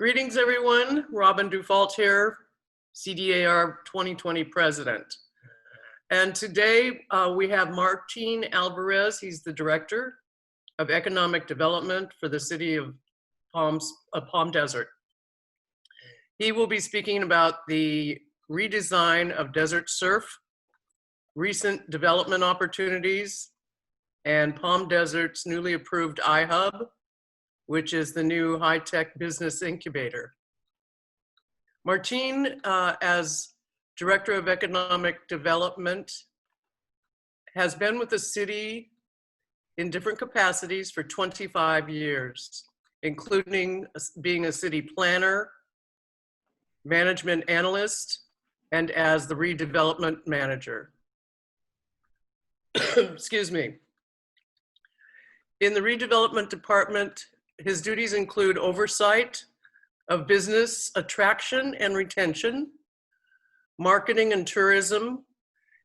Greetings, everyone. Robin Dufault here, CDAR 2020 President. And today we have Martin Alvarez. He's the Director of Economic Development for the City of Palm Desert. He will be speaking about the redesign of Desert Surf, recent development opportunities, and Palm Desert's newly approved iHub, which is the new high-tech business incubator. Martin, as Director of Economic Development, has been with the city in different capacities for 25 years, including being a city planner, management analyst, and as the redevelopment manager. Excuse me. In the redevelopment department, his duties include oversight of business attraction and retention, marketing and tourism,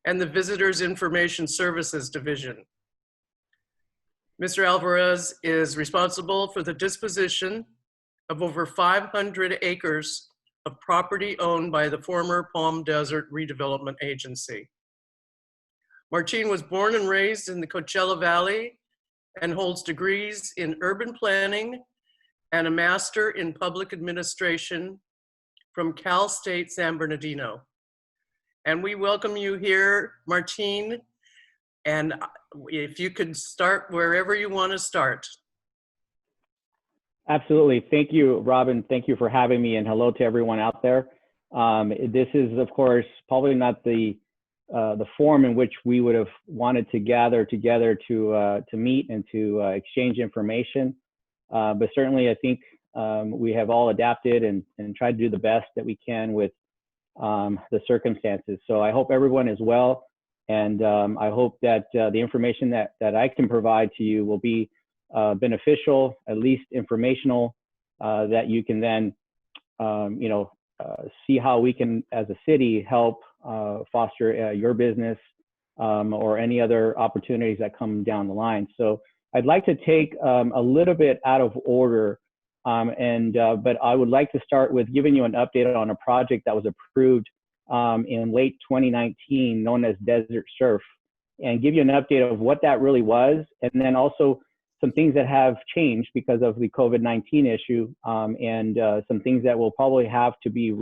and the Visitors Information Services Division. Mr. Alvarez is responsible for the disposition of over 500 acres of property owned by the former Palm Desert Redevelopment Agency. Martin was born and raised in the Coachella Valley and holds degrees in urban planning and a master in public administration from Cal State San Bernardino. And we welcome you here, Martin, and if you could start wherever you want to start. Absolutely. Thank you, Robin. Thank you for having me, and hello to everyone out there. This is, of course, probably not the form in which we would have wanted to gather together to meet and to exchange information. But certainly I think we have all adapted and tried to do the best that we can with the circumstances. So I hope everyone is well, and I hope that the information that I can provide to you will be beneficial, at least informational, that you can then see how we can, as a city, help foster your business or any other opportunities that come down the line. So I'd like to take a little bit out of order, but I would like to start with giving you an update on a project that was approved in late 2019, known as Desert Surf, and give you an update of what that really was, and then also some things that have changed because of the COVID-19 issue, and some things that will probably have to be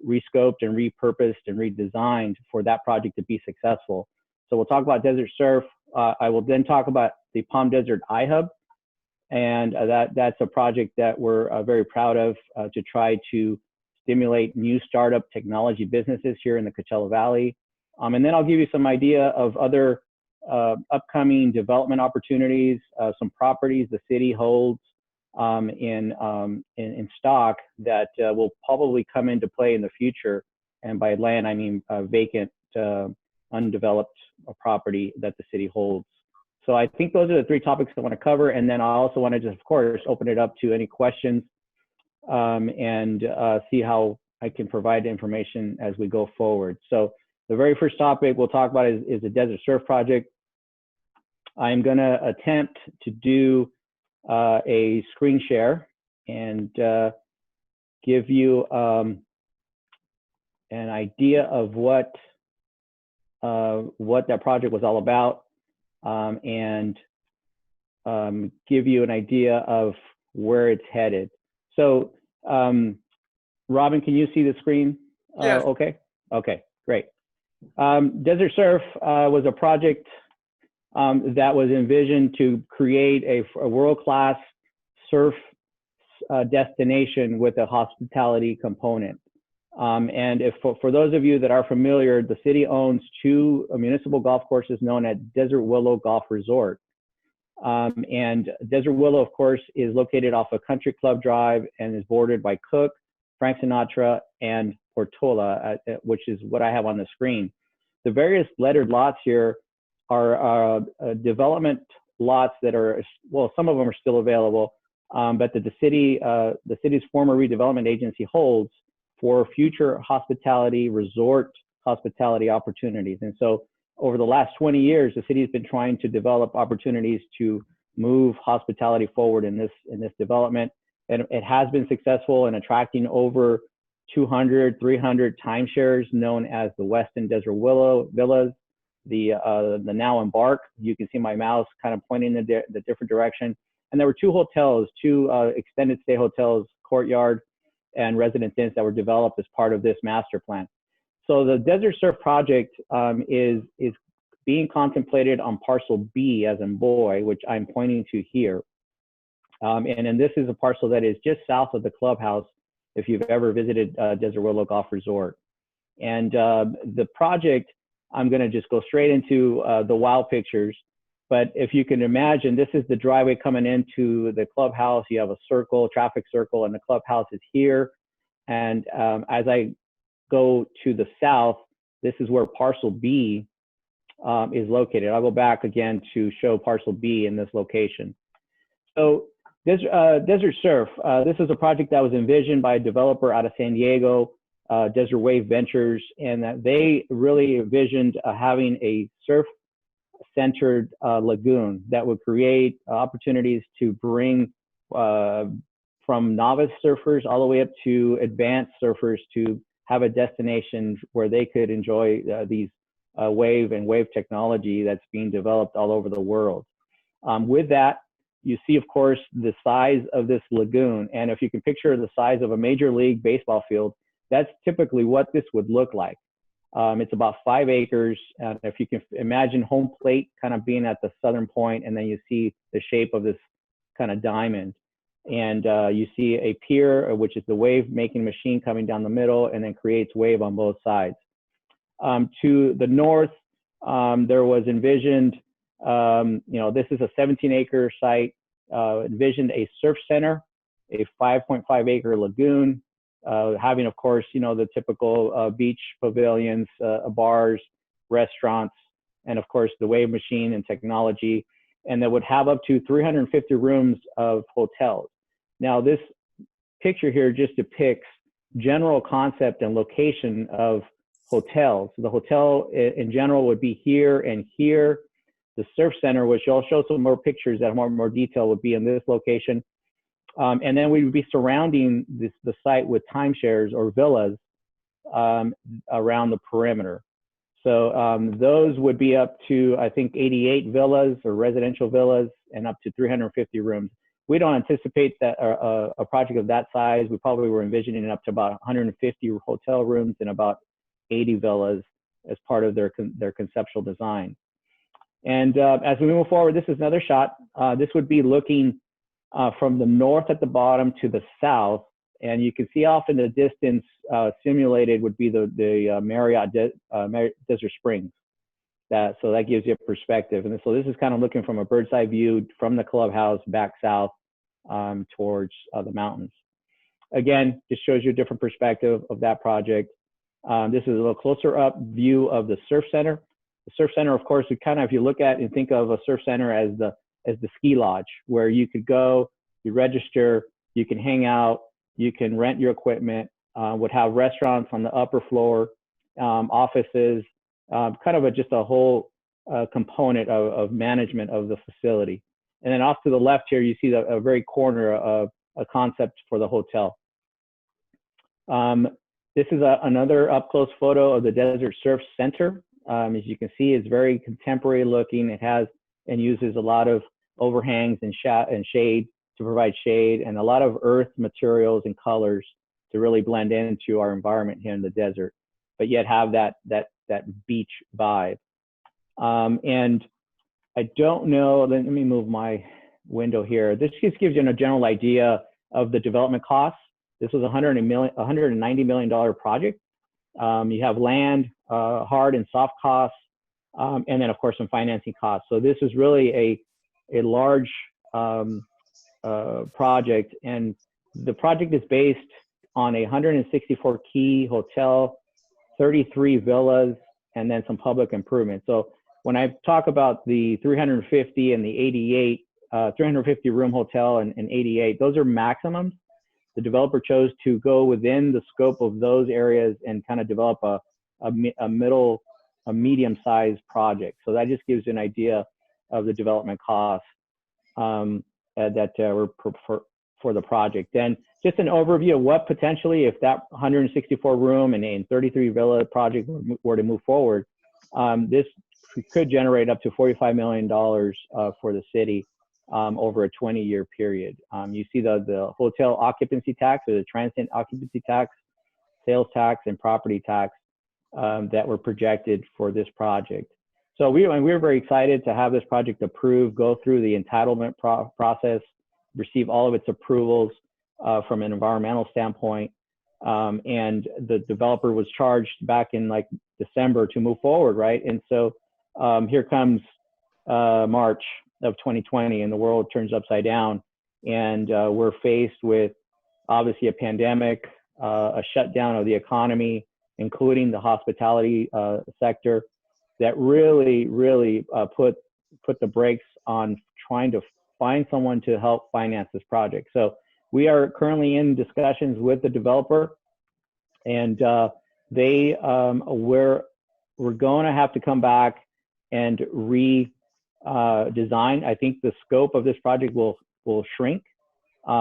rescoped and repurposed and redesigned for that project to be successful. So we'll talk about Desert Surf. I will then talk about the Palm Desert iHub, and that's a project that we're very proud of to try to stimulate new startup technology businesses here in the Coachella Valley. And then I'll give you some idea of other upcoming development opportunities, some properties the city holds in stock that will probably come into play in the future. And by land, I mean vacant, undeveloped property that the city holds. So I think those are the three topics I want to cover. And then I also want to just, of course, open it up to any questions and see how I can provide information as we go forward. So the very first topic we'll talk about is the Desert Surf project. I'm going to attempt to do a screen share and give you an idea of what that project was all about, and give you an idea of where it's headed. So, Robin, can you see the screen? Yes. Okay. Okay, great. Desert Surf was a project that was envisioned to create a world-class surf destination with a hospitality component. And for those of you that are familiar, the city owns two municipal golf courses known as Desert Willow Golf Resort. And Desert Willow, of course, is located off of Country Club Drive and is bordered by Cook, Frank Sinatra, and Portola, which is what I have on the screen. The various lettered lots here are development lots that are, well, some of them are still available, but the city's former redevelopment agency holds for future hospitality, resort hospitality opportunities. And so over the last 20 years, the city has been trying to develop opportunities to move hospitality forward in this development. and it has been successful in attracting over 200, 300 timeshares known as the Westin Desert Willow Villas, the Now Embark. You can see my mouse kind of pointing in the different direction. And there were two hotels, two extended stay hotels, Courtyard and Residence Inns, that were developed as part of this master plan. So the Desert Surf project is being contemplated on parcel B, as in boy, which I'm pointing to here. And then this is a parcel that is just south of the clubhouse, if you've ever visited Desert Willow Golf Resort. And the project, I'm going to just go straight into the wow pictures. But if you can imagine, this is the driveway coming into the clubhouse. You have a circle, traffic circle, and the clubhouse is here. And as I go to the south, this is where parcel B is located. I'll go back again to show parcel B in this location. So Desert Surf, this is a project that was envisioned by a developer out of San Diego, Desert Wave Ventures, and that they really envisioned having a surf-centered lagoon that would create opportunities to bring from novice surfers all the way up to advanced surfers to have a destination where they could enjoy these wave technology that's being developed all over the world. With that, you see, of course, the size of this lagoon. And if you can picture the size of a Major League Baseball field, that's typically what this would look like. It's about 5 acres. And if you can imagine home plate kind of being at the southern point, and then you see the shape of this kind of diamond. And you see a pier, which is the wave making machine coming down the middle, and then creates wave on both sides. To the north, there was envisioned, this is a 17-acre site, envisioned a surf center, a 5.5 acre lagoon, having, of course, the typical beach pavilions, bars, restaurants, and of course the wave machine and technology, and that would have up to 350 rooms of hotels. Now, this picture here just depicts general concept and location of hotels. The hotel in general would be here and here. The surf center, which I'll show some more pictures that have more detail, would be in this location. And then we would be surrounding the site with timeshares or villas around the perimeter. So those would be up to, I think, 88 villas or residential villas and up to 350 rooms. We don't anticipate that a project of that size. We probably were envisioning up to about 150 hotel rooms and about 80 villas as part of their conceptual design. And as we move forward, this is another shot. This would be looking from the north at the bottom to the south, and you can see off in the distance, simulated would be the Marriott Desert Springs. So that gives you a perspective. And so this is kind of looking from a bird's eye view from the clubhouse back south towards the mountains. Again, just shows you a different perspective of that project. This is a little closer up view of the surf center. The surf center, of course, if you look at and think of a surf center as the ski lodge, where you could go, you register, you can hang out, you can rent your equipment, would have restaurants on the upper floor, offices, kind of just a whole component of management of the facility. And then off to the left here, you see a very corner of a concept for the hotel. This is another up-close photo of the Desert Surf Center. As you can see, it's very contemporary looking. It has and uses a lot of overhangs and shade to provide shade, and a lot of earth materials and colors to really blend into our environment here in the desert, but yet have that beach vibe. And I don't know, let me move my window here. This just gives you a general idea of the development costs. This was a $190 million project. You have land, hard and soft costs, and then of course some financing costs. So this is really a large project, and the project is based on a 164 key hotel, 33 villas, and then some public improvements. So when I talk about the 350 and the 88, 350 room hotel and 88, those are maximums. The developer chose to go within the scope of those areas and kind of develop a medium-sized project. So that just gives you an idea of the development costs that were for the project. And just an overview of what potentially, if that 164 room and 33 villa project were to move forward, this could generate up to $45 million for the city over a 20-year period. You see the hotel occupancy tax, or the transient occupancy tax, sales tax, and property tax that were projected for this project. So we're very excited to have this project approved, go through the entitlement process, receive all of its approvals from an environmental standpoint. And the developer was charged back in like December to move forward, right? And so here comes March of 2020, and the world turns upside down, and we're faced with obviously a pandemic, a shutdown of the economy, including the hospitality sector, that really put the brakes on trying to find someone to help finance this project. So we are currently in discussions with the developer, and we're going to have to come back and redesign. I think the scope of this project will shrink.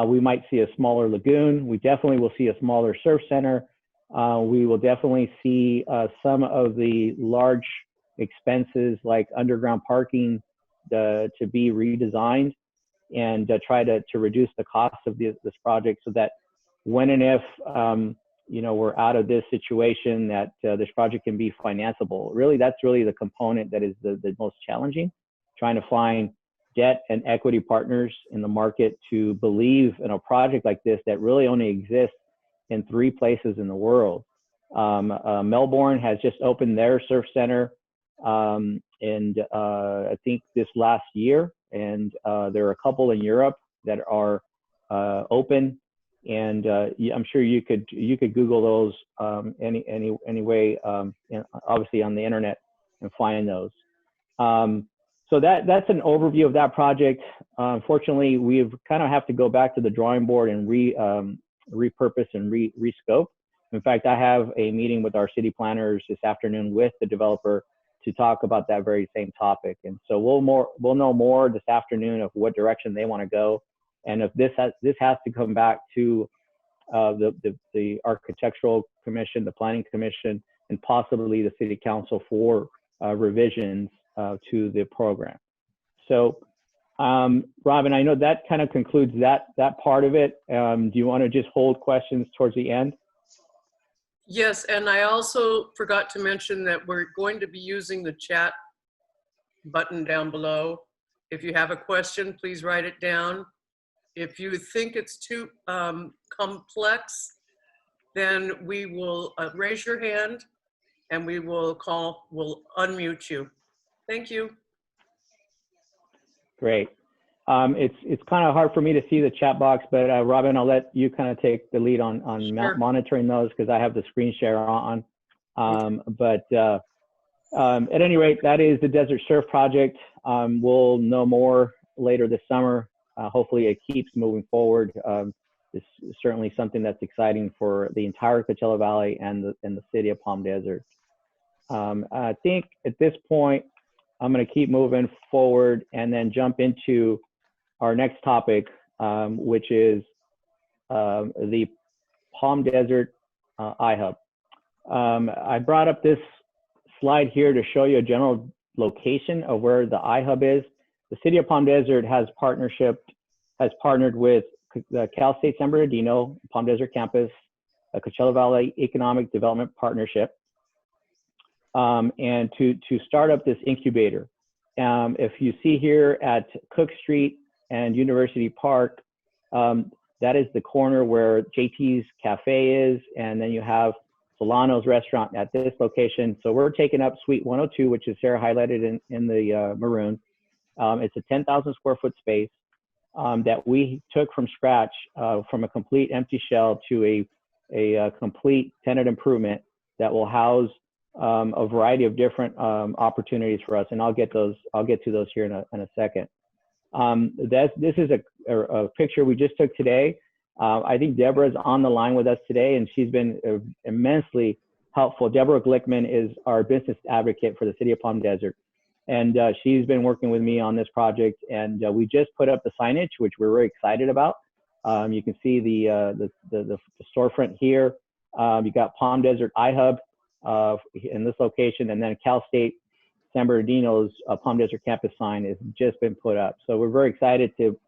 We might see a smaller lagoon. We definitely will see a smaller surf center. We will definitely see some of the large expenses like underground parking to be redesigned, and try to reduce the cost of this project, so that when and if we're out of this situation, that this project can be financeable. Really, that's really the component that is the most challenging, trying to find debt and equity partners in the market to believe in a project like this that really only exists in 3 places in the world. Melbourne has just opened their surf center, and I think this last year, and there are a couple in Europe that are open, and I'm sure you could Google those any way, obviously on the internet, and find those. So that's an overview of that project. Unfortunately, we've kind of have to go back to the drawing board and repurpose and rescope. In fact, I have a meeting with our city planners this afternoon with the developer to talk about that very same topic. And so we'll know more this afternoon of what direction they want to go, and if this has to come back to the architectural commission, the planning commission, and possibly the city council for revisions to the program. So, Robin, I know that kind of concludes that part of it. Do you want to just hold questions towards the end? Yes, and I also forgot to mention that we're going to be using the chat button down below. If you have a question, please write it down. If you think it's too complex, then we will raise your hand, and we'll unmute you. Thank you. Great. It's kind of hard for me to see the chat box, but Robin, I'll let you kind of take the lead on Sure. monitoring those, because I have the screen share on. But at any rate, that is the Desert Surf Project. We'll know more later this summer. Hopefully it keeps moving forward. This is certainly something that's exciting for the entire Coachella Valley and the city of Palm Desert. I think at this point, I'm going to keep moving forward and then jump into our next topic, which is the Palm Desert iHub. I brought up this slide here to show you a general location of where the iHub is. The city of Palm Desert has partnered with the Cal State San Bernardino Palm Desert Campus, a Coachella Valley Economic Development Partnership, and to start up this incubator. If you see here at Cook Street and University Park, that is the corner where JT's Cafe is, and then you have Solano's restaurant at this location. So we're taking up Suite 102, which is Sarah highlighted in the maroon. It's a 10,000 square foot space that we took from scratch, from a complete empty shell to a complete tenant improvement that will house a variety of different opportunities for us, and I'll get to those here in a second. This is a picture we just took today. I think Deborah's on the line with us today, and she's been immensely helpful. Deborah Glickman is our business advocate for the city of Palm Desert, and she's been working with me on this project. And we just put up the signage, which we're very excited about. You can see the storefront here. You got Palm Desert iHub in this location, and then Cal State San Bernardino's Palm Desert campus sign has just been put up. So we're very excited to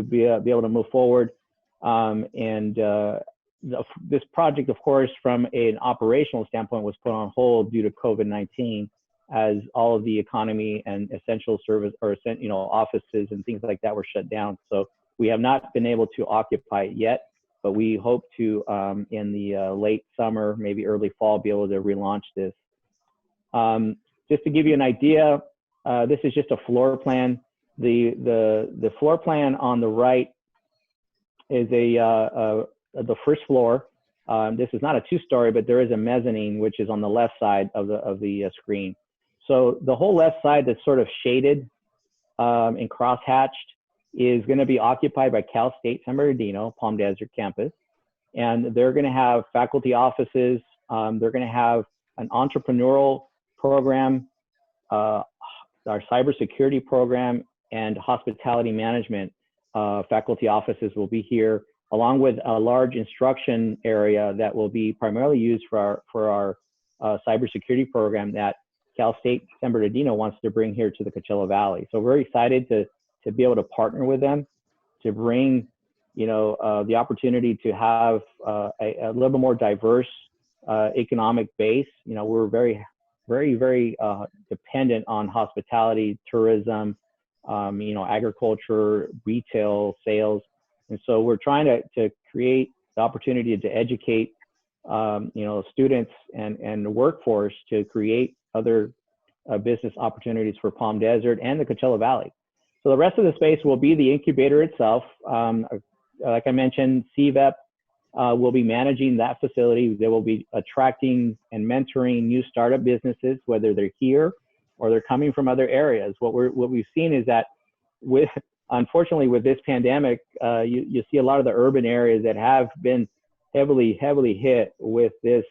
be able to move forward. This project, of course, from an operational standpoint, was put on hold due to COVID-19, as all of the economy and essential service, or offices and things like that were shut down. So we have not been able to occupy it yet, but we hope to, in the late summer, maybe early fall, be able to relaunch this. Just to give you an idea, this is just a floor plan. The floor plan on the right is the first floor. This is not a two-story, but there is a mezzanine, which is on the left side of the screen. So the whole left side that's sort of shaded and cross-hatched is going to be occupied by Cal State San Bernardino, Palm Desert campus. And they're going to have faculty offices. They're going to have an entrepreneurial program, our cybersecurity program, and hospitality management faculty offices will be here, along with a large instruction area that will be primarily used for our cybersecurity program that Cal State San Bernardino wants to bring here to the Coachella Valley. So we're excited to be able to partner with them to bring, the opportunity to have a little more diverse economic base. We're very, very dependent on hospitality, tourism, agriculture, retail, sales. And so we're trying to create the opportunity to educate, students and the workforce to create other business opportunities for Palm Desert and the Coachella Valley. So the rest of the space will be the incubator itself. Like I mentioned, CVEP will be managing that facility. They will be attracting and mentoring new startup businesses, whether they're here or they're coming from other areas. What we've seen is that unfortunately, with this pandemic, you see a lot of the urban areas that have been heavily hit with this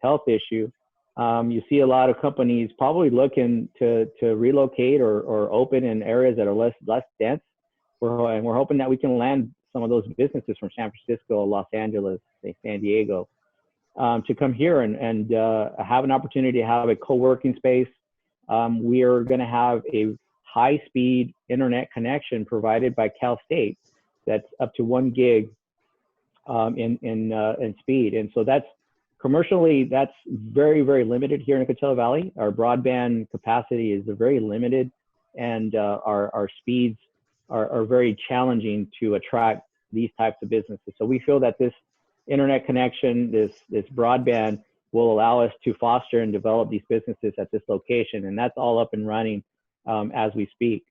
health issue. You see a lot of companies probably looking to relocate or open in areas that are less dense. We're hoping that we can land some of those businesses from San Francisco, Los Angeles, San Diego, to come here and have an opportunity to have a co-working space. We are going to have a high-speed internet connection provided by Cal State that's up to 1 gig in speed. And so that's commercially, that's very, very limited here in the Coachella Valley. Our broadband capacity is very limited, and our speeds are very challenging to attract these types of businesses. So we feel that this internet connection, this broadband, will allow us to foster and develop these businesses at this location. And that's all up and running as we speak.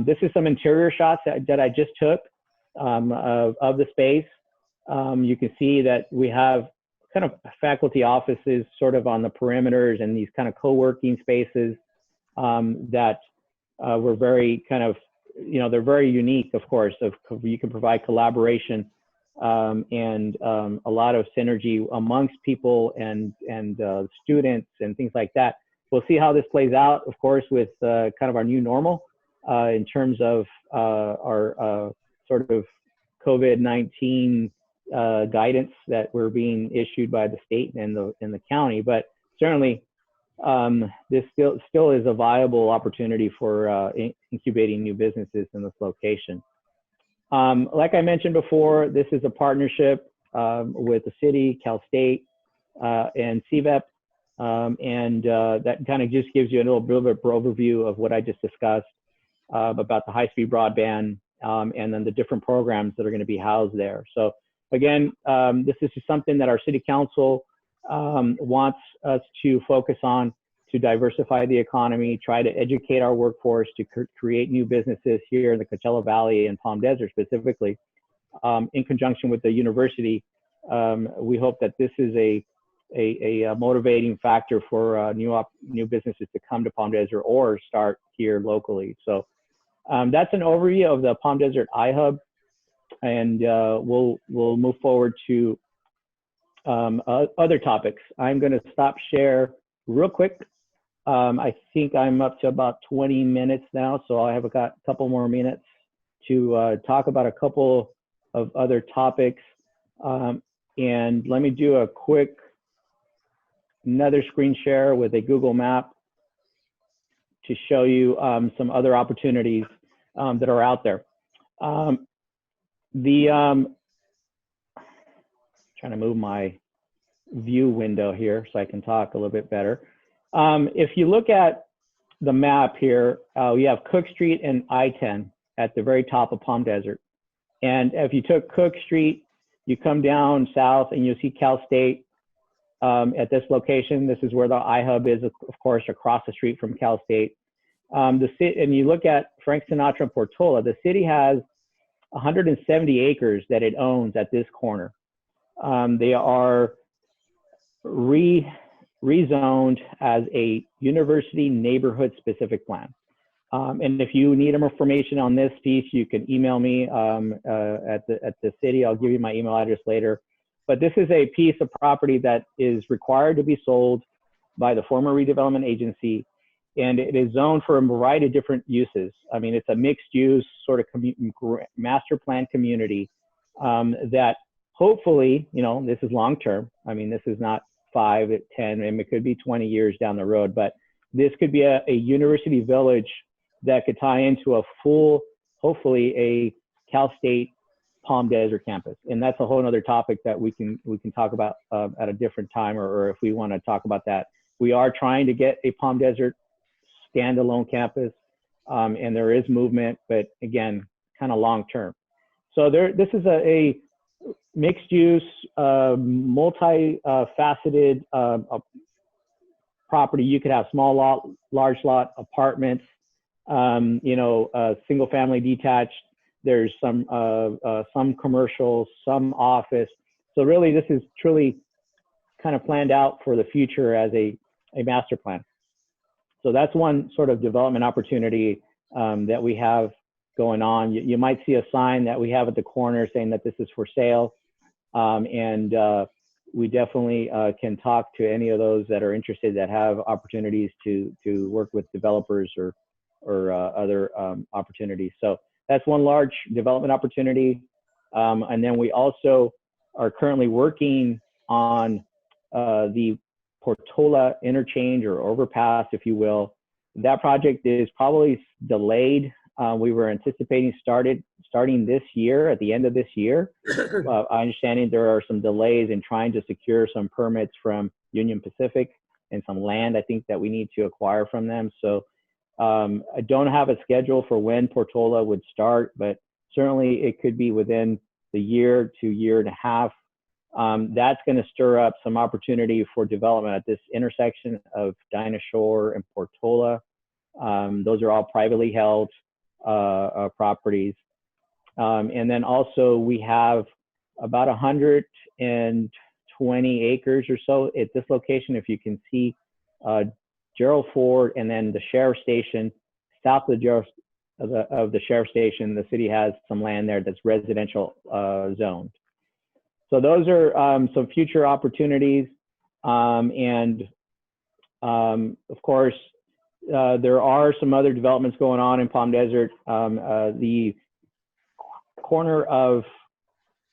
This is some interior shots that I just took of the space. You can see that we have kind of faculty offices sort of on the perimeters and these kind of co-working spaces that were very kind of, they're very unique, of course. You can provide collaboration and a lot of synergy amongst people and students and things like that. We'll see how this plays out, of course, with kind of our new normal in terms of our sort of COVID-19 guidance that we're being issued by the state and the county. But certainly, this still is a viable opportunity for incubating new businesses in this location. Like I mentioned before, this is a partnership with the city, Cal State, and CVEP. That kind of just gives you a little bit of an overview of what I just discussed about the high-speed broadband and then the different programs that are going to be housed there. So again, this is just something that our city council wants us to focus on, to diversify the economy, try to educate our workforce, to create new businesses here in the Coachella Valley and Palm Desert specifically. In conjunction with the university, we hope that this is a motivating factor for new businesses to come to Palm Desert or start here locally. So that's an overview of the Palm Desert iHub, and we'll move forward to other topics. I'm going to stop share real quick. I think I'm up to about 20 minutes now, so I have got a couple more minutes to talk about a couple of other topics. And let me do a quick, another screen share with a Google map to show you some other opportunities that are out there. Trying to move my view window here so I can talk a little bit better. If you look at the map here, we have Cook Street and I-10 at the very top of Palm Desert. And if you took Cook Street, you come down south and you'll see Cal State at this location. This is where the iHub is, of course, across the street from Cal State. And you look at Frank Sinatra and Portola, the city has 170 acres that it owns at this corner. They are rezoned as a university neighborhood specific plan. And if you need more information on this piece, you can email me at the city. I'll give you my email address later. But this is a piece of property that is required to be sold by the former redevelopment agency, and it is zoned for a variety of different uses. I mean, it's a mixed use sort of master plan community that hopefully, you know, this is long term. I mean, this is not 5, 10, and it could be 20 years down the road, but this could be a university village that could tie into a full, hopefully a Cal State Palm Desert campus. And that's a whole other topic that we can talk about at a different time, or if we want to talk about that. We are trying to get a Palm Desert standalone campus, and there is movement, but again, kind of long term. So this is a mixed use, multi-faceted property. You could have small lot, large lot, apartments, you know, single family detached. There's some commercial, some office. So really, this is truly kind of planned out for the future as a master plan. So that's one sort of development opportunity that we have going on. You might see a sign that we have at the corner saying that this is for sale. And we definitely can talk to any of those that are interested, that have opportunities to work with developers or other opportunities. So that's one large development opportunity. And then we also are currently working on the Portola interchange or overpass, if you will. That project is probably delayed. We were anticipating starting this year, at the end of this year. I understand there are some delays in trying to secure some permits from Union Pacific and some land, I think, that we need to acquire from them. So I don't have a schedule for when Portola would start, but certainly it could be within the year to year and a half. That's going to stir up some opportunity for development at this intersection of Dinah Shore and Portola. Those are all privately held properties. And then also we have about 120 acres or so at this location. If you can see Gerald Ford and then the sheriff station, south of the sheriff station, the city has some land there that's residential zoned. So those are some future opportunities. And of course, there are some other developments going on in Palm Desert. The corner of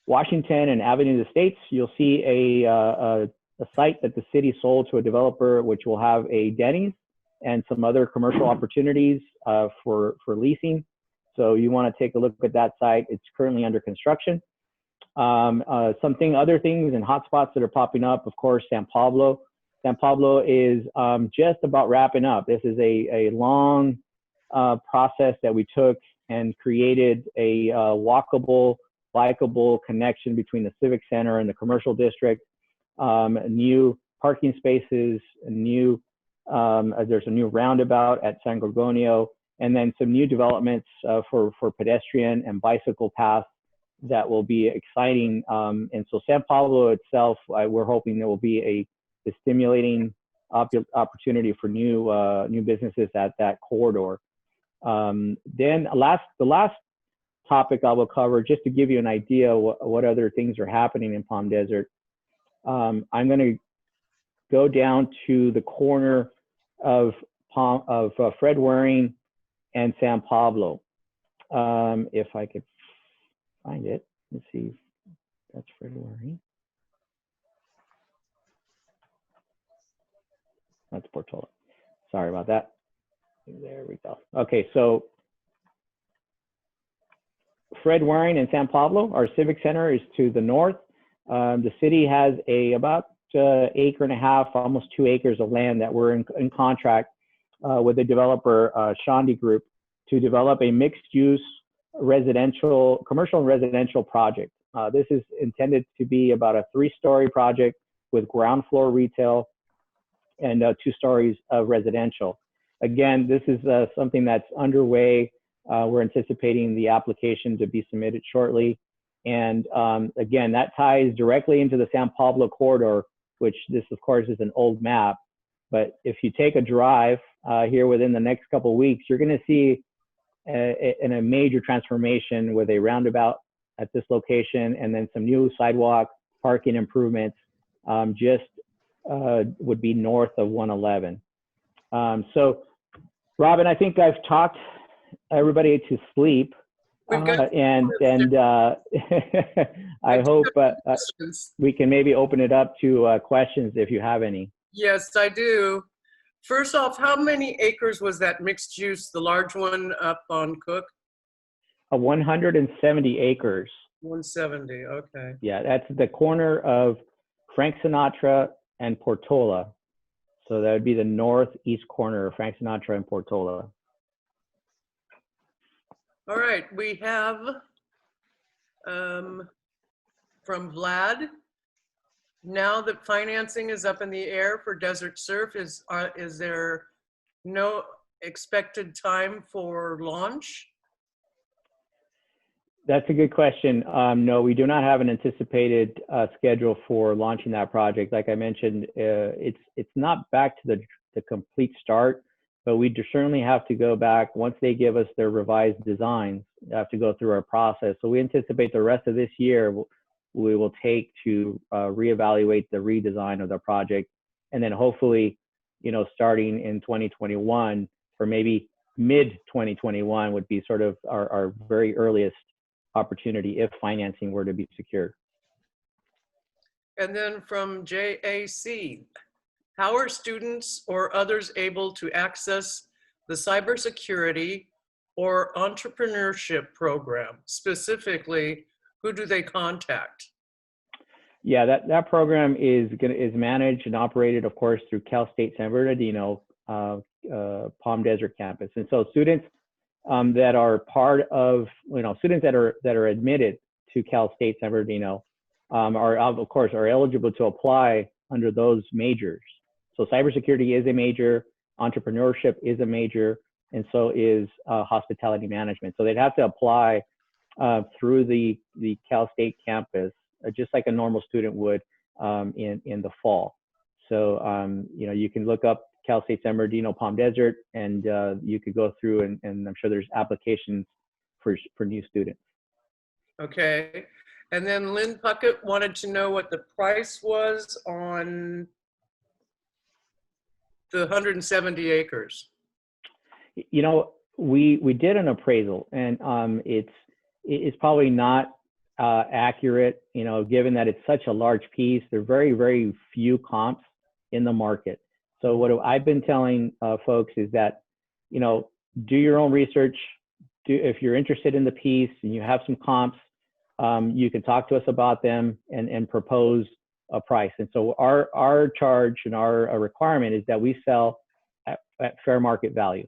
Washington and Avenue of the States, you'll see a site that the city sold to a developer, which will have a Denny's and some other commercial opportunities for leasing. So you want to take a look at that site. It's currently under construction. Other things and hotspots that are popping up, of course, San Pablo. San Pablo is just about wrapping up. This is a long process that we took and created a walkable, bikeable connection between the Civic Center and the commercial district. New parking spaces, there's a new roundabout at San Gorgonio, and then some new developments for pedestrian and bicycle paths that will be exciting. And so San Pablo itself, we're hoping there will be a stimulating opportunity for new businesses at that corridor. Then the last topic I will cover, just to give you an idea what other things are happening in Palm Desert. I'm going to go down to the corner of Fred Waring and San Pablo. If I could find it. Let's see. That's Fred Waring. That's Portola. Sorry about that. There we go. Okay, so Fred Waring in San Pablo, our civic center is to the north. The city has about acre and a half, almost 2 acres of land that we're in contract with the developer Shandi Group to develop a mixed-use commercial and residential project. This is intended to be about a 3-story project with ground floor retail and 2 stories of residential. Again, this is something that's underway. We're anticipating the application to be submitted shortly. And again, that ties directly into the San Pablo corridor, which this, of course, is an old map. But if you take a drive here within the next couple of weeks, you're going to see a major transformation with a roundabout at this location, and then some new sidewalk parking improvements would be north of 111. So, Robin, I think I've talked everybody to sleep. And I hope we can maybe open it up to questions if you have any. Yes, I do. First off, how many acres was that mixed use, the large one up on Cook? 170 acres. 170, okay. Yeah, that's the corner of Frank Sinatra and Portola. So that would be the northeast corner of Frank Sinatra and Portola. All right, we have from Vlad. Now that financing is up in the air for Desert Surf, is there no expected time for launch? That's a good question. No, we do not have an anticipated schedule for launching that project. Like I mentioned, it's not back to the complete start, but we certainly have to go back once they give us their revised designs. We have to go through our process. So we anticipate the rest of this year we will take to reevaluate the redesign of the project, and then hopefully, starting in 2021 or maybe mid 2021 would be sort of our very earliest opportunity if financing were to be secured. And then from JAC, how are students or others able to access the cybersecurity or entrepreneurship program? Specifically, who do they contact? Yeah, that program is managed and operated, of course, through Cal State San Bernardino Palm Desert campus. And so students that are part of, students that are admitted to Cal State San Bernardino are eligible to apply under those majors. So cybersecurity is a major, entrepreneurship is a major, and so is hospitality management. So they'd have to apply through the Cal State campus, just like a normal student would in the fall. So you can look up Cal State San Bernardino Palm Desert, and you could go through, and I'm sure there's applications for new students. Okay, and then Lynn Puckett wanted to know what the price was on the 170 acres. We did an appraisal, and it's probably not accurate, given that it's such a large piece. There are very, very few comps in the market. So what I've been telling folks is that, do your own research. If you're interested in the piece and you have some comps, you can talk to us about them and propose a price. And so our charge and our requirement is that we sell at fair market value.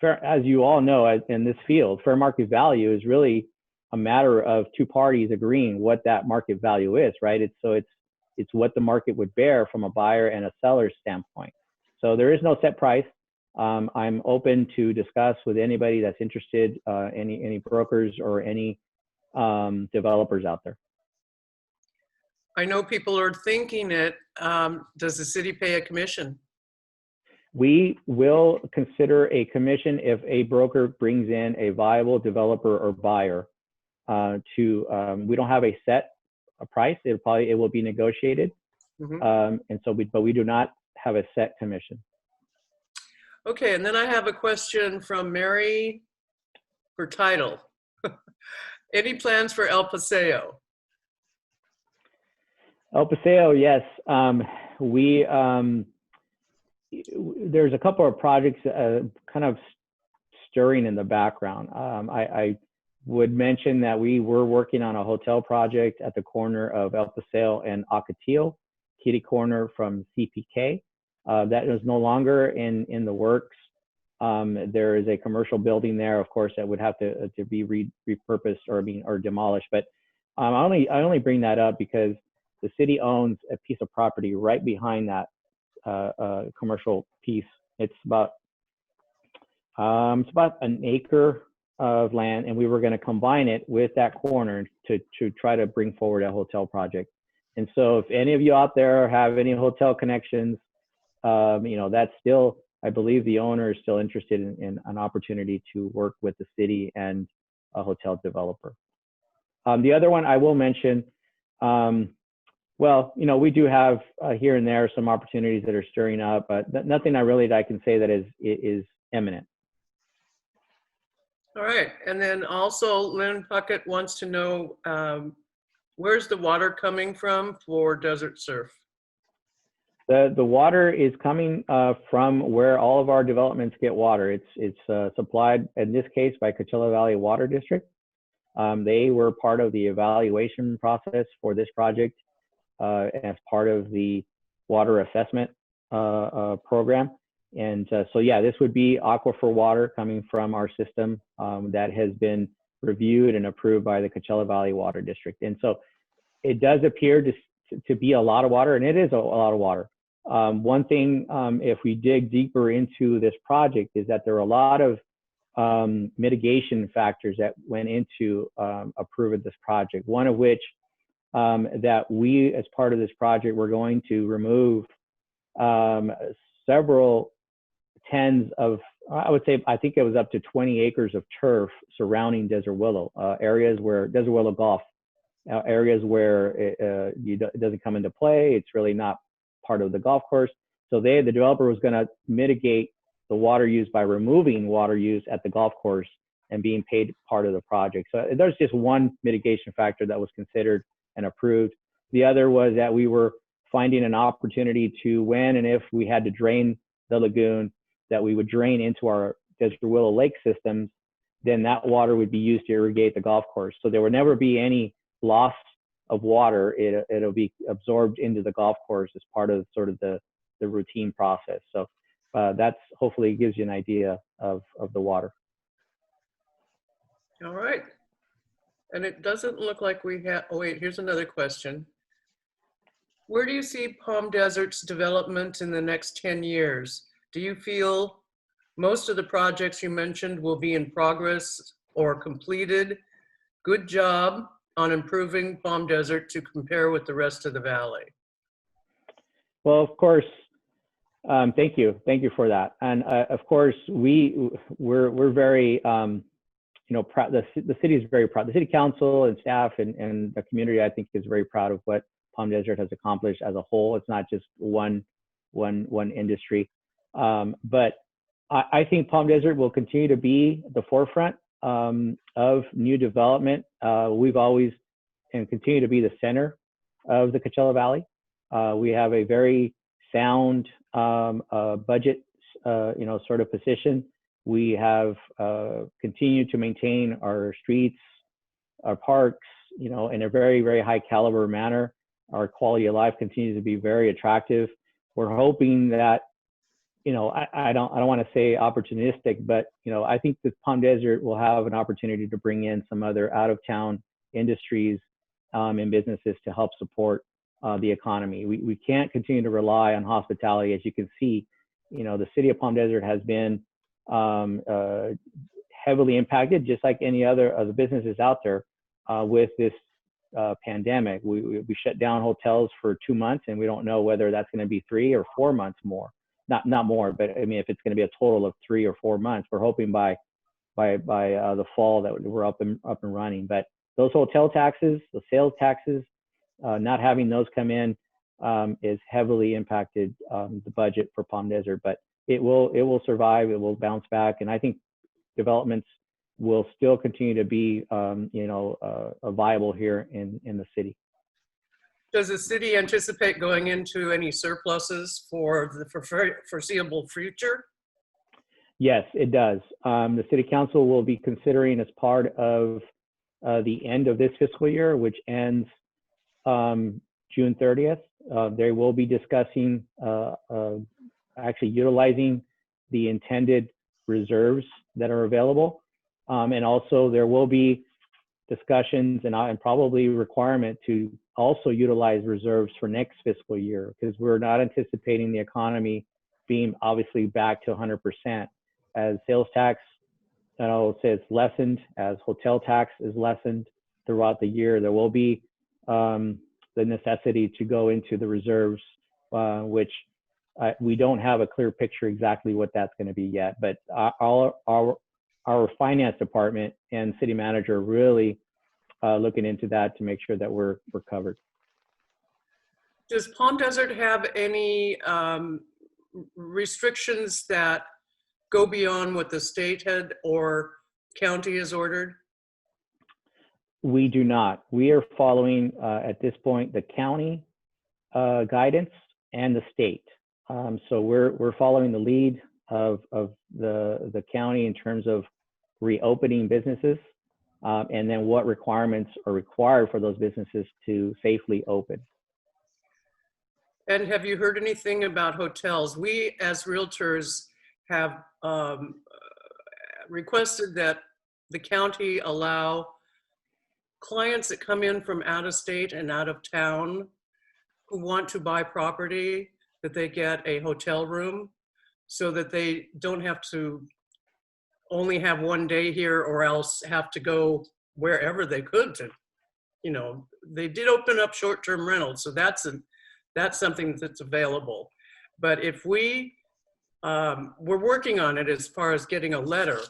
As you all know, in this field, fair market value is really a matter of two parties agreeing what that market value is, right? It's what the market would bear from a buyer and a seller's standpoint. So there is no set price. I'm open to discuss with anybody that's interested, any brokers or any developers out there. I know people are thinking it. Does the city pay a commission? We will consider a commission if a broker brings in a viable developer or buyer. We don't have a set price. It will be negotiated, but we do not have a set commission. Okay, and then I have a question from Mary for title. Any plans for El Paseo? El Paseo, yes. We there's a couple of projects kind of stirring in the background. I would mention that we were working on a hotel project at the corner of El Paseo and Ocotillo, kitty corner from CPK. That is no longer in the works. There is a commercial building there, of course, that would have to be repurposed or demolished. But I only bring that up because the city owns a piece of property right behind that commercial piece. It's about an acre of land, and we were going to combine it with that corner to try to bring forward a hotel project. And so, if any of you out there have any hotel connections, that's still, I believe the owner is still interested in an opportunity to work with the city and a hotel developer. The other one I will mention, we do have here and there some opportunities that are stirring up, but nothing that I can say that is imminent. All right, and then also Lynn Puckett wants to know, where's the water coming from for Desert Surf? The water is coming from where all of our developments get water. It's supplied, in this case, by Coachella Valley Water District. They were part of the evaluation process for this project as part of the water assessment program. And so, yeah, this would be aquifer water coming from our system that has been reviewed and approved by the Coachella Valley Water District. And so it does appear to be a lot of water, and it is a lot of water. One thing, if we dig deeper into this project, is that there are a lot of mitigation factors that went into approving this project. One of which that we, as part of this project, we're going to remove several tens of, I think it was up to 20 acres of turf surrounding Desert Willow, areas where Desert Willow Golf, areas where it doesn't come into play. It's really not part of the golf course. So the developer was going to mitigate the water use by removing water use at the golf course and being paid part of the project. So there's just one mitigation factor that was considered and approved. The other was that we were finding an opportunity to, when and if we had to drain the lagoon, that we would drain into our Desert Willow Lake systems, then that water would be used to irrigate the golf course. So there would never be any loss of water. It'll be absorbed into the golf course as part of sort of the routine process. So that's hopefully gives you an idea of the water. All right. And it doesn't look like we have, oh wait, here's another question. Where do you see Palm Desert's development in the next 10 years? Do you feel most of the projects you mentioned will be in progress or completed? Good job on improving Palm Desert to compare with the rest of the valley. Well, of course, thank you for that. And of course, we're very proud. The city is very proud. The city council and staff and the community, I think, is very proud of what Palm Desert has accomplished as a whole. It's not just one industry, but I think Palm Desert will continue to be the forefront of new development. We've always and continue to be the center of the Coachella Valley. We have a very sound budget, sort of position. We have continued to maintain our streets, our parks, in a very, very high caliber manner. Our quality of life continues to be very attractive. We're hoping that, I don't want to say opportunistic, but I think that Palm Desert will have an opportunity to bring in some other out-of-town industries and businesses to help support the economy. We can't continue to rely on hospitality. As you can see, the city of Palm Desert has been heavily impacted, just like any other of the businesses out there, with this pandemic. We shut down hotels for 2 months, and we don't know whether that's going to be 3 or 4 months more. Not more, but I mean, if it's going to be a total of 3 or 4 months, we're hoping by the fall that we're up and running. But those hotel taxes, the sales taxes, not having those come in is heavily impacted the budget for Palm Desert. But it will survive. It will bounce back, and I think developments will still continue to be viable here in the city. Does the city anticipate going into any surpluses for the foreseeable future? Yes, it does. The city council will be considering, as part of the end of this fiscal year, which ends June 30th, they will be discussing actually utilizing the intended reserves that are available. And also there will be discussions and probably requirement to also utilize reserves for next fiscal year, because we're not anticipating the economy being obviously back to 100%. As sales tax, it's lessened, as hotel tax is lessened throughout the year, there will be the necessity to go into the reserves, which we don't have a clear picture exactly what that's going to be yet. But our finance department and city manager are really looking into that to make sure that we're covered. Does Palm Desert have any restrictions that go beyond what the state had or county has ordered? We do not. We are following at this point the county guidance and the state. So we're following the lead of the county in terms of reopening businesses, and then what requirements are required for those businesses to safely open. And have you heard anything about hotels? We, as realtors, have requested that the county allow clients that come in from out of state and out of town who want to buy property, that they get a hotel room so that they don't have to only have one day here or else have to go wherever they could to, they did open up short-term rentals. So that's something that's available. But if we're working on it as far as getting a letter,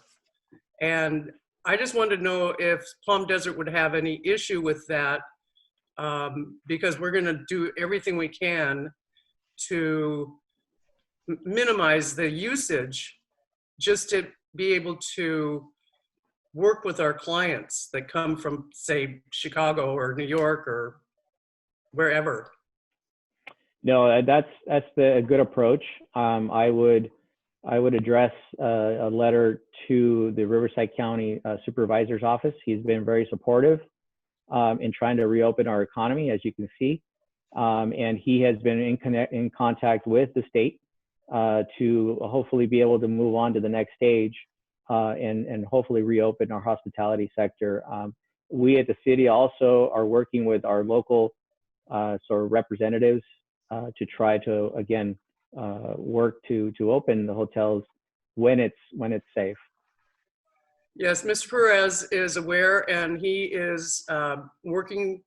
and I just wanted to know if Palm Desert would have any issue with that, because we're going to do everything we can to minimize the usage, just to be able to work with our clients that come from, say, Chicago or New York or wherever. No, that's a good approach. I would address a letter to the Riverside County Supervisor's Office. He's been very supportive in trying to reopen our economy, as you can see, and he has been in contact with the state to hopefully be able to move on to the next stage and hopefully reopen our hospitality sector. We at the city also are working with our local sort of representatives to try to, again, work to open the hotels when it's safe. Yes, Mr. Perez is aware, and he is working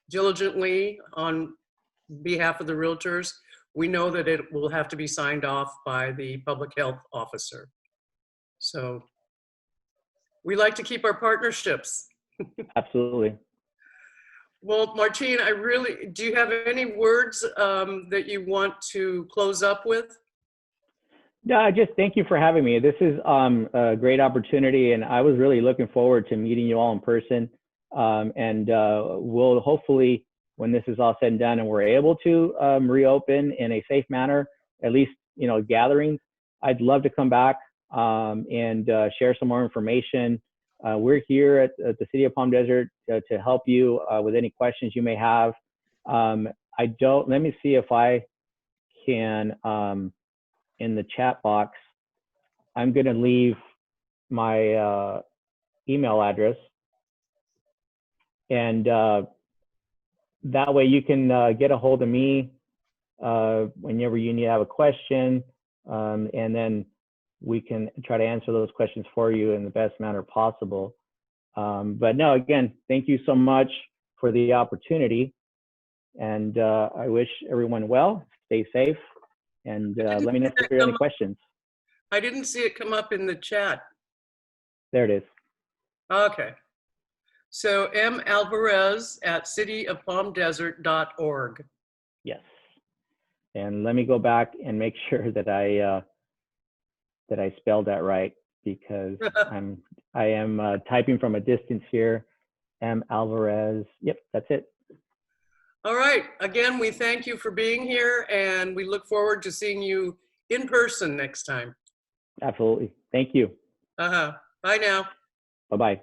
diligently on behalf of the realtors. We know that it will have to be signed off by the public health officer. So we like to keep our partnerships. Absolutely. Well, Martine, do you have any words that you want to close up with? No, just thank you for having me. This is a great opportunity, and I was really looking forward to meeting you all in person. And we'll hopefully, when this is all said and done and we're able to reopen in a safe manner, at least, gatherings, I'd love to come back and share some more information. We're here at the City of Palm Desert to help you with any questions you may have. Let me see if I can, in the chat box, I'm going to leave my email address, and that way you can get a hold of me whenever you need to have a question, and then we can try to answer those questions for you in the best manner possible. But no, again, thank you so much for the opportunity, and I wish everyone well, stay safe, and let me know if there are any questions. I didn't see it come up in the chat. There it is. Okay. So M. Alvarez at cityofpalmdesert.org. Yes. And let me go back and make sure that I spelled that right, because I am typing from a distance here. M. Alvarez. Yep, that's it. All right. Again, we thank you for being here, and we look forward to seeing you in person next time. Absolutely. Thank you. Bye now. Bye-bye.